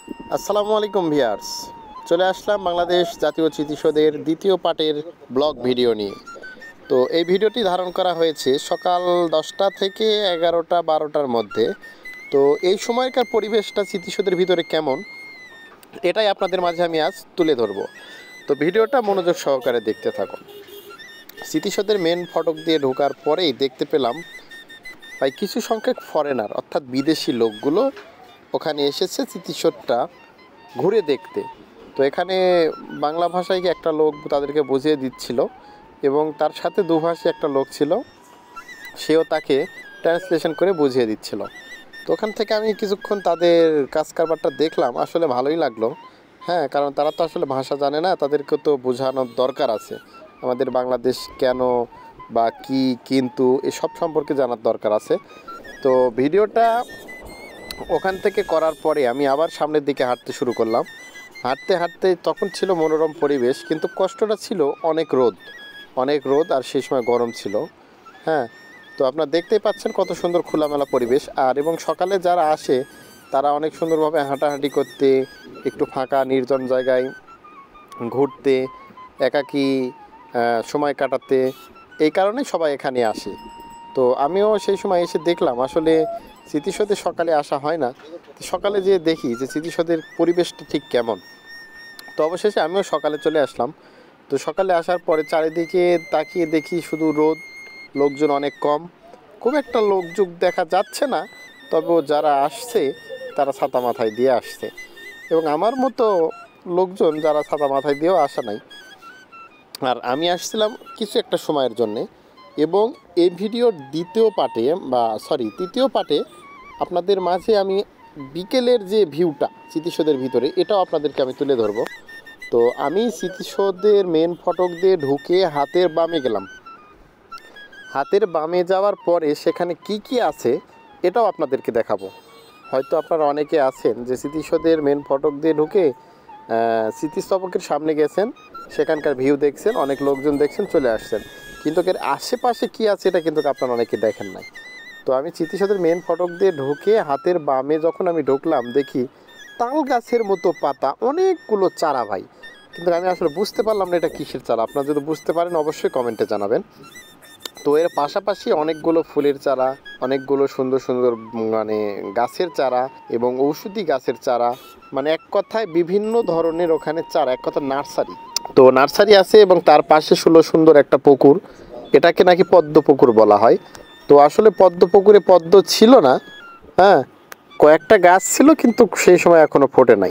আসসালামু আলাইকুম ভিউয়ার্স, চলে আসলাম বাংলাদেশ জাতীয় স্মৃতিসৌধের দ্বিতীয় পার্টের ব্লগ ভিডিও নিয়ে। তো এই ভিডিওটি ধারণ করা হয়েছে সকাল 10টা থেকে 11টা 12টার মধ্যে। তো এই সময়কার পরিবেশটা স্মৃতিসৌধের ভিতরে কেমন, এটাই আপনাদের মাঝে আমি আজ তুলে ধরবো। তো ভিডিওটা মনোযোগ সহকারে দেখতে থাকুন। স্মৃতিসৌধের মেন ফটক দিয়ে ঢোকার পরেই দেখতে পেলাম প্রায় কিছু সংখ্যক ফরেনার অর্থাৎ বিদেশি লোকগুলো ওখানে এসেছে স্মৃতিসৌধটা ঘুরে দেখতে। তো এখানে বাংলা ভাষায় একটা লোক তাদেরকে বুঝিয়ে দিচ্ছিল এবং তার সাথে দুভাষী একটা লোক ছিল, সেও তাকে ট্রান্সলেশন করে বুঝিয়ে দিচ্ছিল। তো ওখান থেকে আমি কিছুক্ষণ তাদের কাজ কারবারটা দেখলাম, আসলে ভালোই লাগলো। হ্যাঁ, কারণ তারা তো আসলে ভাষা জানে না, তাদেরকে তো বোঝানোর দরকার আছে আমাদের বাংলাদেশ কেন বা কি কিন্তু এসব সম্পর্কে জানার দরকার আছে। তো ভিডিওটা ওখান থেকে করার পরে আমি আবার সামনের দিকে হাঁটতে শুরু করলাম। হাঁটতে হাঁটতে তখন ছিল মনোরম পরিবেশ, কিন্তু কষ্টটা ছিল অনেক রোদ আর সেই সময় গরম ছিল। হ্যাঁ, তো আপনারা দেখতেই পাচ্ছেন কত সুন্দর খোলামেলা পরিবেশ। আর এবং সকালে যারা আসে তারা অনেক সুন্দরভাবে হাঁটাহাঁটি করতে, একটু ফাঁকা নির্জন জায়গায় ঘুরতে, একাকী সময় কাটাতে, এই কারণে সবাই এখানে আসে। তো আমিও সেই সময় এসে দেখলাম আসলে স্মৃতিসৌধে সকালে আসা হয় না, তো সকালে যেয়ে দেখি যে স্মৃতিসৌধের পরিবেশটা ঠিক কেমন। তো অবশেষে আমিও সকালে চলে আসলাম। তো সকালে আসার পরে চারিদিকে তাকিয়ে দেখি শুধু রোদ, লোকজন অনেক কম, খুব একটা লোকযোগ দেখা যাচ্ছে না। তবে যারা আসছে তারা ছাতা মাথায় দিয়ে আসছে, এবং আমার মতো লোকজন যারা ছাতা মাথায় দিয়েও আসা নাই। আর আমি আসছিলাম কিছু একটা সময়ের জন্যে। এবং এই ভিডিওর তৃতীয় পার্টে আপনাদের মাঝে আমি বিকেলের যে ভিউটা স্মৃতিসৌধের ভিতরে, এটাও আপনাদেরকে আমি তুলে ধরবো। তো আমি স্মৃতিসৌধের মেন ফটক দিয়ে ঢুকে হাতের বামে গেলাম। হাতের বামে যাওয়ার পরে সেখানে কি কি আছে এটাও আপনাদেরকে দেখাবো। হয়তো আপনারা অনেকে আছেন যে স্মৃতিসৌধের মেন ফটক দিয়ে ঢুকে স্মৃতিস্তবকের সামনে গেছেন, সেখানকার ভিউ দেখছেন, অনেক লোকজন দেখছেন, চলে আসছেন, কিন্তু এর আশেপাশে কি আছে এটা কিন্তু আপনারা অনেকে দেখেন নাই। তো আমি স্মৃতিসৌধের মেন ফটক দিয়ে ঢুকে হাতের বামে যখন আমি ঢুকলাম, দেখি তাল গাছের মতো পাতা অনেকগুলো চারা ভাই, কিন্তু আমি আসলে বুঝতে পারলাম না এটা কিসের চারা। আপনারা যদি বুঝতে পারেন অবশ্যই কমেন্টে জানাবেন। তো এর পাশাপাশি অনেকগুলো ফুলের চারা, অনেকগুলো সুন্দর সুন্দর গাছের চারা এবং ঔষধি গাছের চারা, এক কথায় বিভিন্ন ধরনের ওখানে চারা, এক কথা নার্সারি। তো নার্সারি আছে এবং তার পাশে সুন্দর একটা পুকুর, এটাকে নাকি পদ্ম পুকুর বলা হয়। তো আসলে পদ্ম পুকুরে পদ্ম ছিল না, হ্যাঁ, কয়েকটা গাছ ছিল কিন্তু সেই সময় এখনো ফোটে নাই।